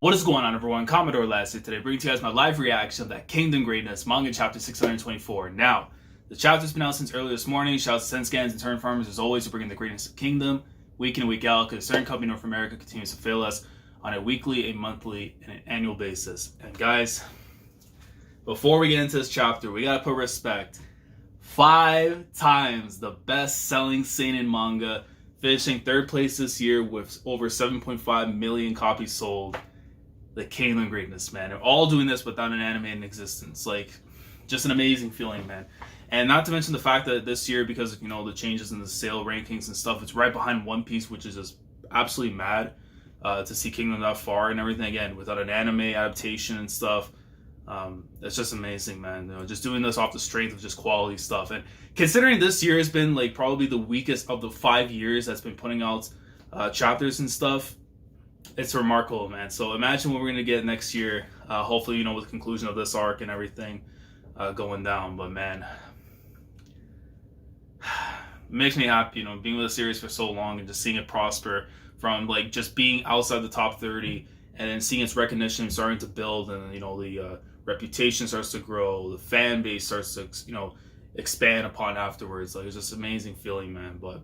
What is going on, everyone? Commodore last year today, bringing to you guys my live reaction of that Kingdom Greatness manga chapter 624. Now, the chapter's been out since early this morning. Shout out to Senscans and Turn Farmers as always for bringing the greatness of Kingdom week in and week out, because a certain company in North America continues to fail us on a weekly, a monthly, and an annual basis. And guys, before we get into this chapter, we gotta put respect. 5 times the best-selling seinen manga, finishing 3rd place this year with over 7.5 million copies sold. The Kingdom Greatness, man. They're all doing this without an anime in existence. Like, just an amazing feeling, man. And not to mention the fact that this year, because of, the changes in the sale rankings and stuff, it's right behind One Piece, which is just absolutely mad to see Kingdom that far and everything, again, without an anime adaptation and stuff. It's just amazing, man. Just doing this off the strength of just quality stuff. And considering this year has been, like, probably the weakest of the 5 years that's been putting out chapters and stuff, it's remarkable, man. So imagine what we're going to get next year. Hopefully, with the conclusion of this arc and everything going down. But, man, it makes me happy, being with the series for so long and just seeing it prosper from, like, just being outside the top 30 and then seeing its recognition starting to build, and, the reputation starts to grow, the fan base starts to, expand upon afterwards. Like, it's just an amazing feeling, man. But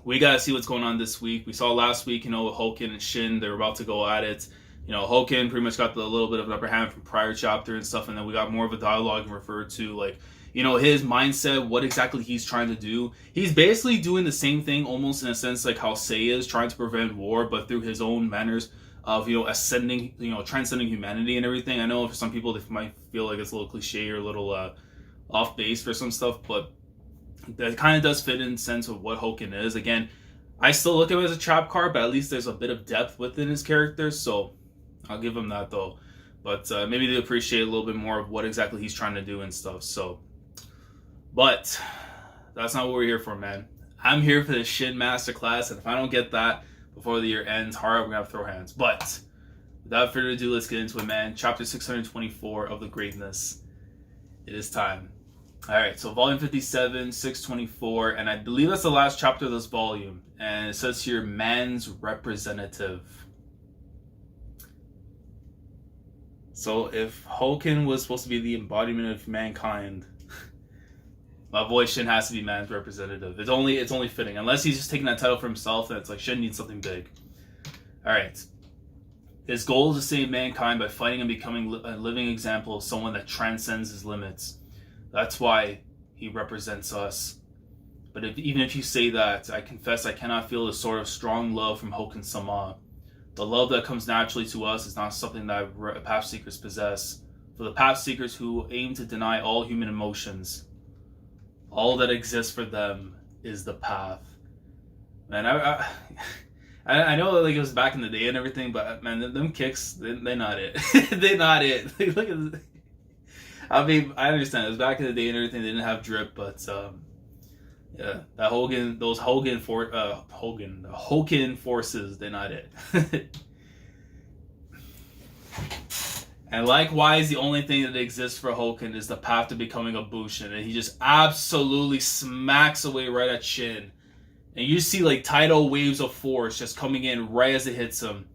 we gotta see what's going on this week. We saw last week, with Hoken and Shin, they were about to go at it. Hoken pretty much got a little bit of an upper hand from prior chapter and stuff, and then we got more of a dialogue and referred to, like, his mindset, what exactly he's trying to do. He's basically doing the same thing, almost in a sense, like how Seiya is trying to prevent war, but through his own manners of, ascending, transcending humanity and everything. I know for some people, they might feel like it's a little cliche or a little off base for some stuff, but that kind of does fit in the sense of what Hoken is. Again, I still look at him as a trap card, but at least there's a bit of depth within his character, so I'll give him that, though. But maybe they appreciate a little bit more of what exactly he's trying to do and stuff, so. But that's not what we're here for, man. I'm here for the SHIN Masterclass, and if I don't get that before the year ends, Hara, we're gonna have to throw hands. But without further ado, let's get into it, man. Chapter 624 of the Greatness. It is time. Alright, so volume 57, 624, and I believe that's the last chapter of this volume. And it says here, man's representative. So if Hoken was supposed to be the embodiment of mankind, my boy Shin has to be man's representative. It's only fitting. Unless he's just taking that title for himself, that's like, Shin needs something big. Alright. His goal is to save mankind by fighting and becoming a living example of someone that transcends his limits. That's why he represents us. But even if you say that, I confess I cannot feel the sort of strong love from Hoken-sama. The love that comes naturally to us is not something that path seekers possess. For the path seekers who aim to deny all human emotions, all that exists for them is the path. Man, I know, like, it was back in the day and everything, but man, them kicks, they're not it. They're not it. Like, look at this. I mean, I understand it was back in the day and everything. They didn't have drip, but yeah, that those Hoken forces, they're not it. And likewise, the only thing that exists for Hoken is the path to becoming a Bushin, and he just absolutely smacks away right at Shin. And you see, like, tidal waves of force just coming in right as it hits him.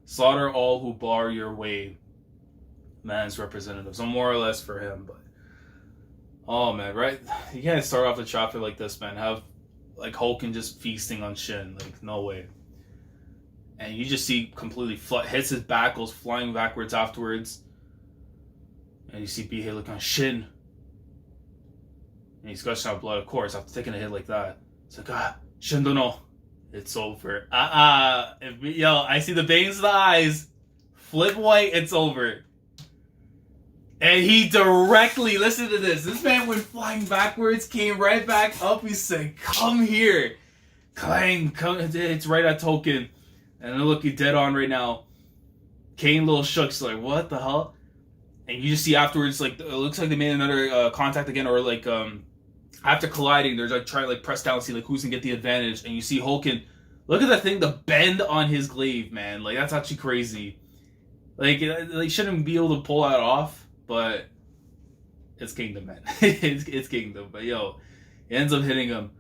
Slaughter all who bar your way. Man's representative. So more or less for him, but oh man, right? You can't start off a chapter like this, man. Have like Hoken just feasting on Shin, like, no way. And you just see completely hits his back, goes flying backwards afterwards, and you see Bihei look on Shin, and he's gushing out blood, of course, after taking a hit like that. It's like, Shin dono, it's over. Yo, I see the veins in the eyes, flip white, it's over. And he directly, listen to this man went flying backwards, came right back up, he said, come here. Clang, come, it's right at Hoken. And then look, he's dead on right now. Kane little shook, like, what the hell? And you just see afterwards, like, it looks like they made another contact again, or like, after colliding, they're like trying to like press down and see like who's gonna get the advantage. And you see Hoken, look at that thing, the bend on his glaive, man. Like, that's actually crazy. Like, they shouldn't be able to pull that off. But it's Kingdom, man. it's Kingdom. But yo, he ends up hitting him.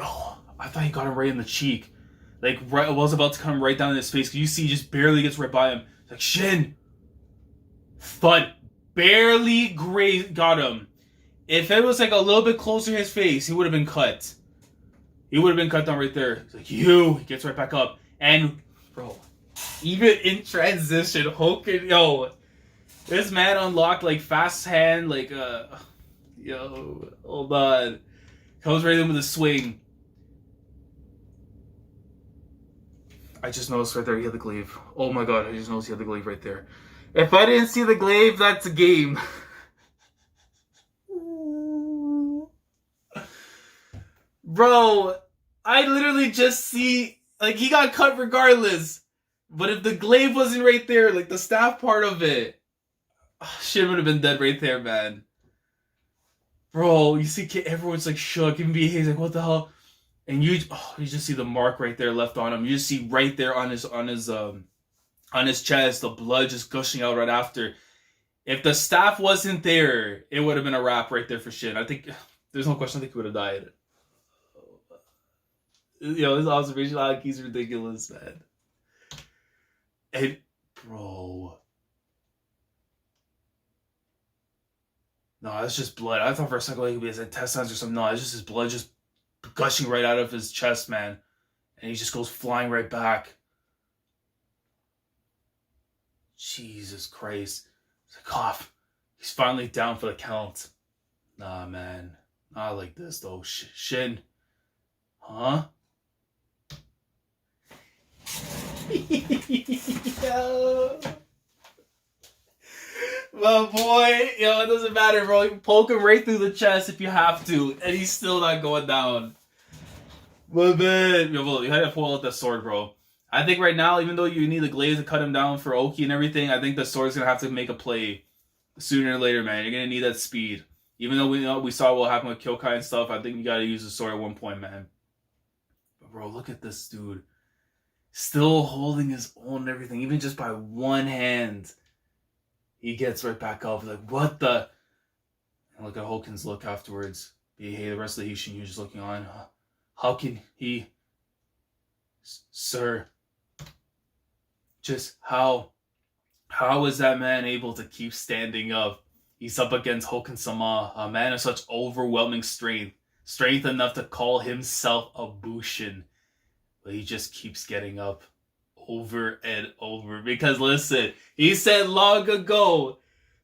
Oh, I thought he got him right in the cheek. Like, right, was about to come right down in his face. You see, he just barely gets right by him. It's like, Shin! Thud. Barely got him. If it was like a little bit closer to his face, he would have been cut. He would have been cut down right there. It's like, you! He gets right back up. And, bro, even in transition, Hoken, yo, this man unlocked like fast hand, like, yo, hold on. Comes right in with a swing. I just noticed right there he had the glaive. Oh my god, I just noticed he had the glaive right there. If I didn't see the glaive, that's a game. Bro, I literally just see, like, he got cut regardless. But if the glaive wasn't right there, like the staff part of it, shit would have been dead right there, man. Bro, you see everyone's like shook, even BA's like, what the hell? And you just see the mark right there left on him. You just see right there on his chest, the blood just gushing out right after. If the staff wasn't there, it would have been a wrap right there for Shin. I think there's no question. I think he would have died. Yo, this observation on Key's ridiculous, man. And bro, no, that's just blood. I thought for a second like it could be his intestines or something. No, it's just his blood just gushing right out of his chest, man. And he just goes flying right back. Jesus Christ. It's like, cough. He's finally down for the count. Nah, man. Not like this, though. Shin. Huh? Yo. Well, boy, yo, it doesn't matter, bro. You poke him right through the chest if you have to, and he's still not going down. But man, yo, you had to pull out the sword, bro. I think right now, even though you need the glaive to cut him down for Oki and everything, I think the sword's gonna have to make a play sooner or later, man. You're gonna need that speed. Even though we saw what happened with Kyokai and stuff, I think you gotta use the sword at one point, man. But bro, look at this dude. Still holding his own and everything, even just by one hand. He gets right back up. Like, what the? And look at Hoken's look afterwards. Hey, the rest of the Hishin, you're just looking on. How can he? Sir. Just how is that man able to keep standing up? He's up against Hoken-sama, a man of such overwhelming strength. Strength enough to call himself a Bushin. But he just keeps getting up. Over and over. Because listen, he said long ago,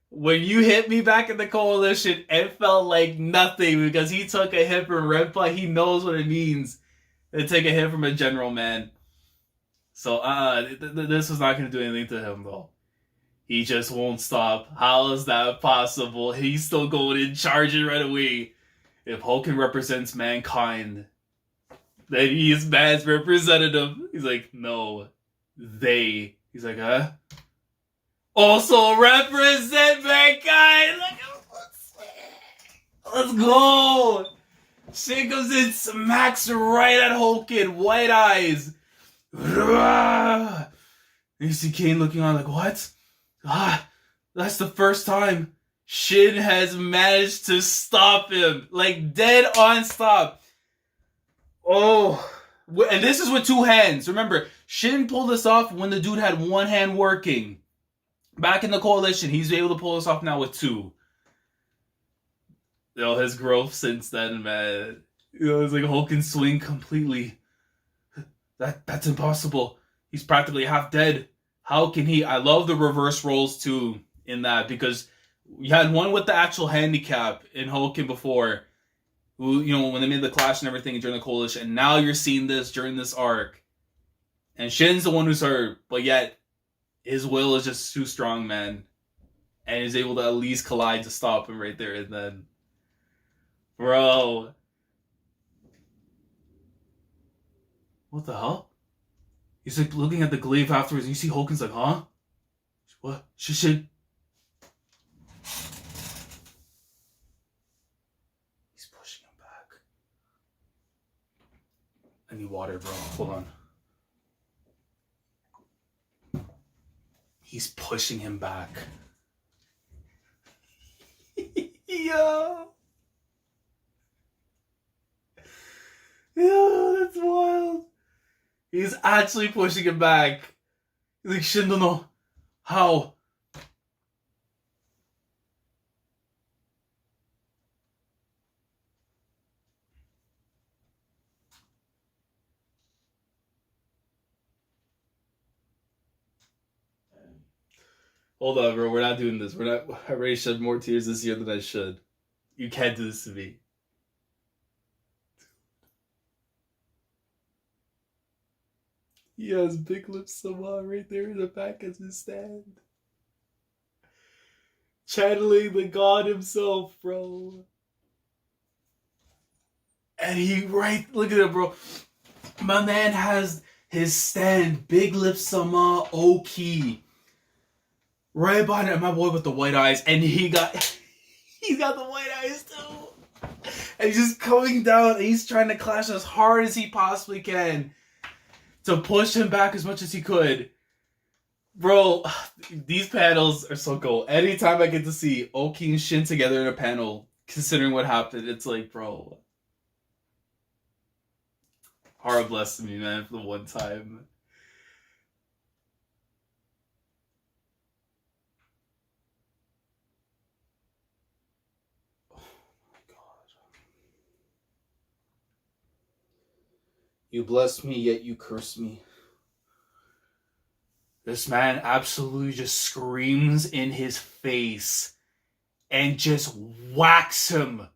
when you hit me back in the coalition, it felt like nothing because he took a hit from Renpa. He knows what it means to take a hit from a general, man. So this was not going to do anything to him, though. He just won't stop. How is that possible? He's still going in, charging right away. If Hoken represents mankind, then he is man's representative. He's like, no. They. He's like, huh? Also represent mankind. Like, let's go. Shit goes in, smacks right at Hoken. White eyes. And you see Kane looking on like, what? That's the first time Shin has managed to stop him. Like, dead on stop. Oh. And this is with two hands. Remember, Shin pulled this off when the dude had one hand working. Back in the coalition, he's able to pull this off now with two. You know, his growth since then, man. You know, it's like Hulk can swing completely. That's impossible. He's practically half dead. How can he? I love the reverse rolls too in that because you had one with the actual handicap in Hulk before. Who, you know, when they made the clash and everything during the coalition, and now you're seeing this during this arc. And Shin's the one who's hurt, but yet his will is just too strong, man. And he's able to at least collide to stop him right there and then. Bro. What the hell? He's like looking at the glaive afterwards and you see Hoken's like, huh? What? Shin? He's pushing him back. I need water, bro. Hold on. He's pushing him back. Yo. Yo, that's wild. He's actually pushing him back. He's like, Shin, no. How? Hold on, bro. We're not doing this. We're not. I already shed more tears this year than I should. You can't do this to me. He has big lips somehow right there in the back as his stand. Channeling the god himself, bro. And he look at it, bro. My man has his stand, big lips sama Oki. Right behind it, my boy with the white eyes, and he's got the white eyes too. And he's just coming down, and he's trying to clash as hard as he possibly can to push him back as much as he could. Bro, these panels are so cool. Anytime I get to see Oki and Shin together in a panel, considering what happened, it's like, bro. Hara blessed me, man, for the one time. Oh my god. You bless me, yet you curse me. This man absolutely just screams in his face and just whacks him.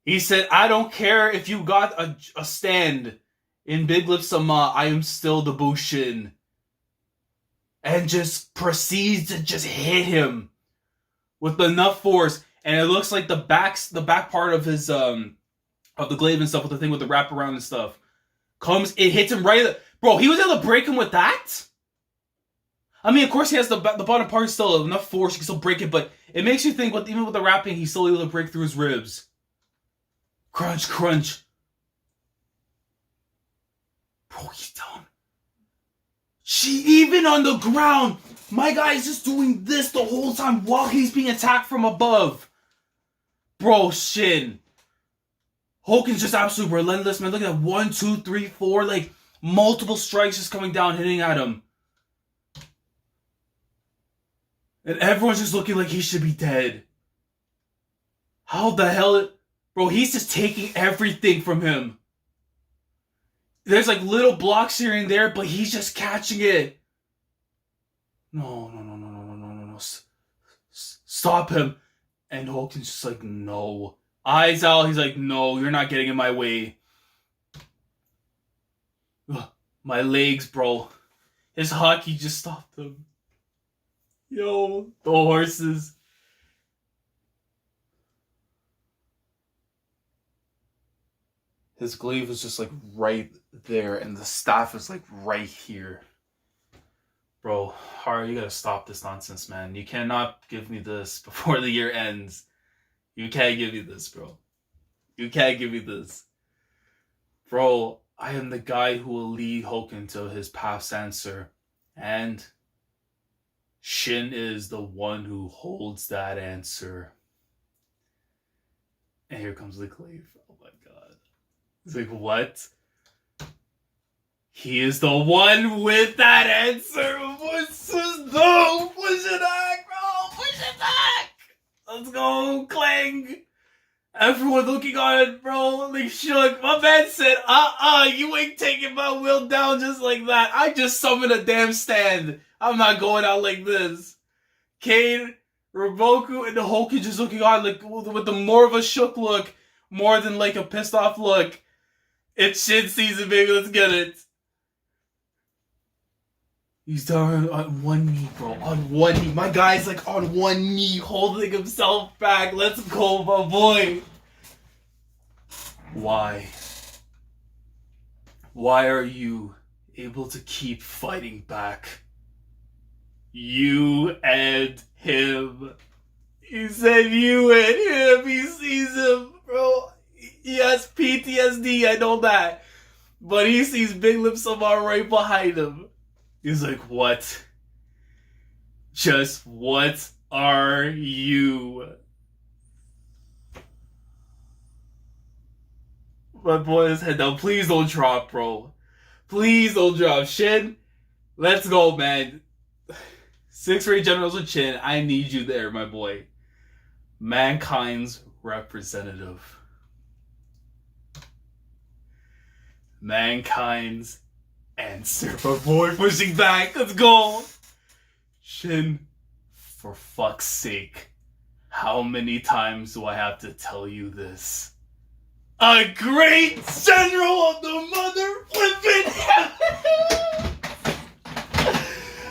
He said, I don't care if you got a stand in Big Lip Sama, I am still the Bushin. And just proceeds to just hit him with enough force. And it looks like the back part of his of the glaive and stuff with the thing with the wraparound and stuff it hits him right. Bro, he was able to break him with that? I mean, of course he has the bottom part still enough force, he can still break it, but it makes you think even with the wrapping, he's still able to break through his ribs. Crunch, crunch. Bro, he's down. Even on the ground, my guy is just doing this the whole time while he's being attacked from above. Bro, Shin. Hoken's just absolutely relentless, man. Look at that. 1, 2, 3, 4, like multiple strikes just coming down, hitting at him. And everyone's just looking like he should be dead. How the hell? Bro, he's just taking everything from him. There's like little blocks here and there, but he's just catching it. No. Stop him. And Hoken's just like, no. Eyes out, he's like, no, you're not getting in my way. Ugh, my legs, bro. His hockey just stopped him. Yo, the horses. His glaive was just like right there, and the staff is like right here. Bro, Hara, you gotta stop this nonsense, man. You cannot give me this before the year ends. You can't give me this, bro. You can't give me this. Bro, I am the guy who will lead Hoken to his path's answer. And Shin is the one who holds that answer. And here comes the glaive. Oh my god. It's like, what? He is the one with that answer. No, push it back, bro. Push it back. Let's go, Clang. Everyone looking on it, bro. Like, shook. My man said, you ain't taking my will down just like that. I just summoned a damn stand. I'm not going out like this. Kane, Roboku, and the Hoken just looking on like with the more of a shook look, more than like a pissed off look. It's Shin season, baby. Let's get it. He's down on one knee, bro. On one knee. My guy's like on one knee, holding himself back. Let's go, my boy. Why? Why are you able to keep fighting back? You and him. He said you and him. He sees him, bro. He has PTSD, I know that. But he sees Big Lip Samar right behind him. He's like, what? Just what are you? My boy, his head down. Please don't drop, bro. Please don't drop. Shin, let's go, man. 6-rate generals with Chin. I need you there, my boy. Mankind's representative. Mankind's answer. My boy pushing back. Let's go. Shin, for fuck's sake. How many times do I have to tell you this? A great general of the mother flippin'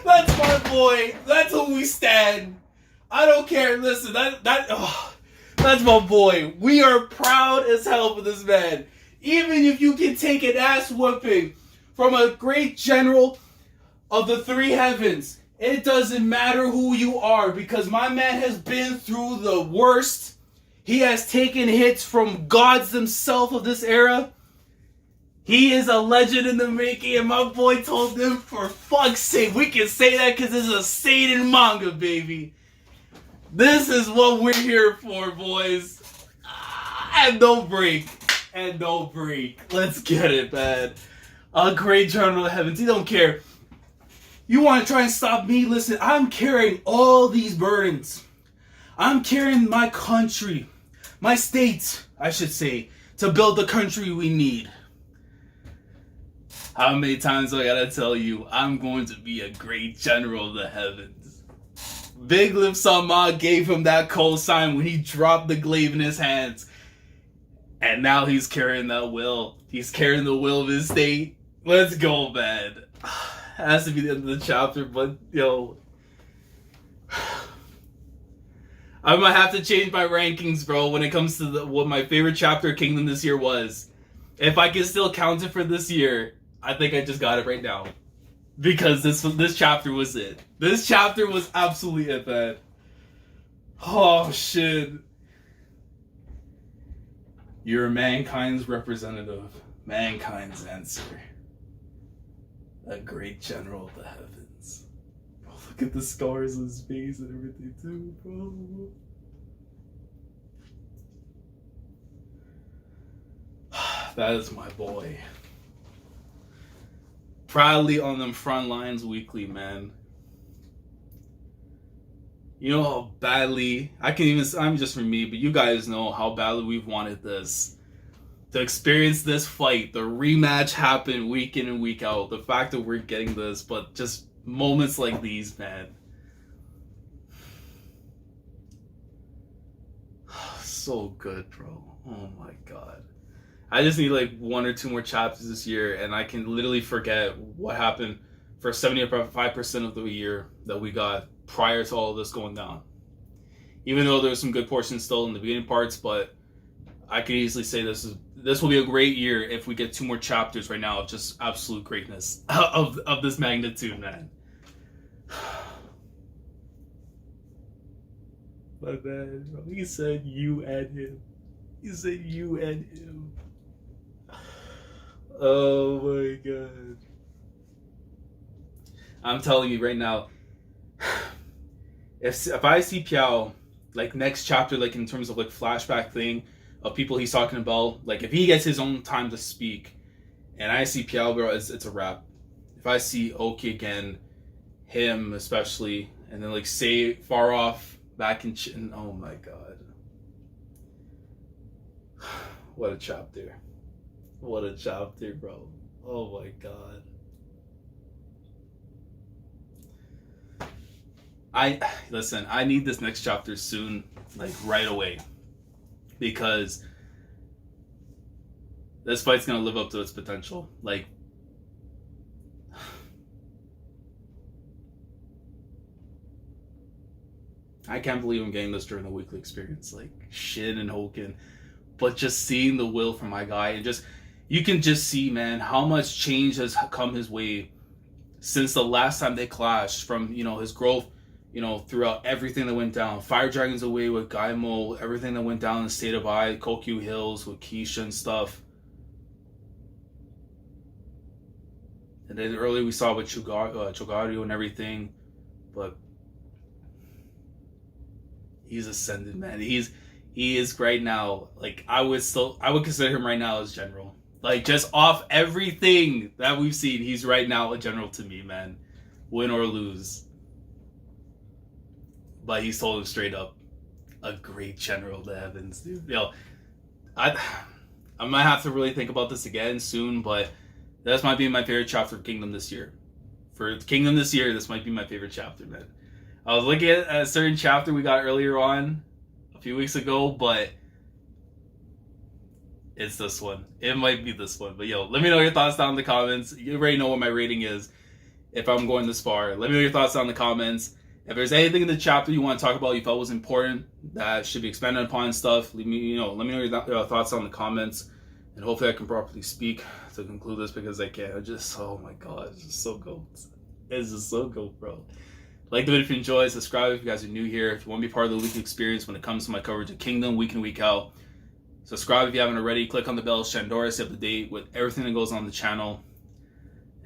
That's my boy. That's who we stand. I don't care. Listen, that's my boy. We are proud as hell for this man. Even if you can take an ass whooping from a great general of the three heavens, it doesn't matter who you are, because my man has been through the worst. He has taken hits from gods themselves of this era. He is a legend in the making, and my boy told them, for fuck's sake, we can say that because this is a Satan manga, baby. This is what we're here for, boys. And no break. And no break. Let's get it, man. A great general of heavens. He don't care. You want to try and stop me? Listen, I'm carrying all these burdens. I'm carrying my country, my state, I should say, to build the country we need. How many times do I gotta tell you, I'm going to be a great general of the heavens? Big Lip Sama gave him that cosign when he dropped the glaive in his hands. And now he's carrying that will. He's carrying the will of his state. Let's go, man. Has to be the end of the chapter, but yo, I might have to change my rankings, bro, when it comes to what my favorite chapter of Kingdom this year was. If I can still count it for this year, I think I just got it right now, because this chapter was it. This chapter was absolutely it, man. Oh shit! You're mankind's representative, mankind's answer. A great general of the heavens. Bro, look at the scars on his face and everything too, bro. That is my boy. Proudly on them front lines weekly, man. You know how badly, I'm just for me, but you guys know how badly we've wanted this. To experience this fight, the rematch happen week in and week out. The fact that we're getting this, but just moments like these, man. So good, bro. Oh my god. I just need like 1 or 2 more chapters this year, and I can literally forget what happened for 75% of the year that we got prior to all of this going down. Even though there's some good portions still in the beginning parts, but I could easily say this will be a great year if we get 2 more chapters right now of just absolute greatness of this magnitude, man. My man, bro. He said you and him. He said you and him. Oh my god. I'm telling you right now, if I see Piao, like next chapter, like in terms of like flashback thing of people he's talking about, like if he gets his own time to speak, and I see Piao, bro, it's a wrap. If I see Oki again, him especially, and then like say far off back in Chin, oh my god. What a chapter. What a chapter, bro. Oh my god. Listen, I need this next chapter soon, like right away. Because this fight's gonna live up to its potential. Like, I can't believe I'm getting this during the weekly experience. Like, Shin and Hoken. But just seeing the will from my guy, and just, you can just see, man, how much change has come his way since the last time they clashed, from, you know, his growth, you know, throughout everything that went down. Fire Dragons away with Gaimo, everything that went down in the State of Ai, Kokyu Hills with Keisha and stuff. And then earlier we saw with Chogaru and everything. But he's ascended, man. He is right now, like, I would consider him right now as general. Like, just off everything that we've seen, he's right now a general to me, man. Win or lose. But he's told him straight up, a great general to Evans, dude. Yo, I might have to really think about this again soon, but this might be my favorite chapter of Kingdom this year. For Kingdom this year, this might be my favorite chapter, man. I was looking at a certain chapter we got earlier on a few weeks ago, but it's this one. It might be this one. But yo, let me know your thoughts down in the comments. You already know what my rating is if I'm going this far. Let me know your thoughts down in the comments. If there's anything in the chapter you want to talk about you felt was important that should be expanded upon and stuff, let me know your thoughts down in the comments. And hopefully I can properly speak to conclude this, because I can't. Oh my god, it's just so good. It's just so good, bro. Like the video if you enjoy, subscribe if you guys are new here. If you want to be part of the weekly experience when it comes to my coverage of Kingdom week in, week out, subscribe if you haven't already. Click on the bell, Shandora, stay up to date with everything that goes on the channel.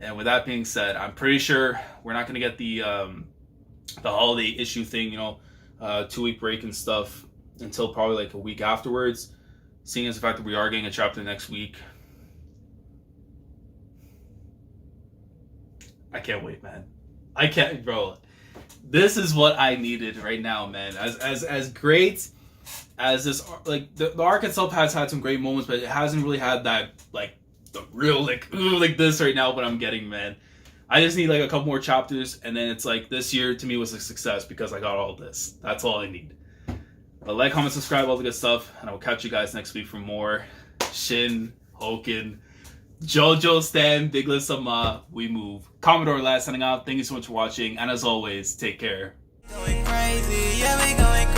And with that being said, I'm pretty sure we're not going to get the holiday issue thing, 2-week break and stuff until probably like a week afterwards. Seeing as the fact that we are getting a chapter next week, I can't wait, man. I can't, bro. This is what I needed right now, man. As great as this, like the arc itself has had some great moments, but it hasn't really had that like the real like this right now. What I'm getting, man. I just need like a couple more chapters, and then it's like this year to me was a success because I got all this. That's all I need. But like, comment, subscribe, all the good stuff, and I will catch you guys next week for more Shin, Hoken, JoJo Stan, Big Sama, we move. Commodore last signing out. Thank you so much for watching, and as always, take care. Going crazy, yeah, we going crazy.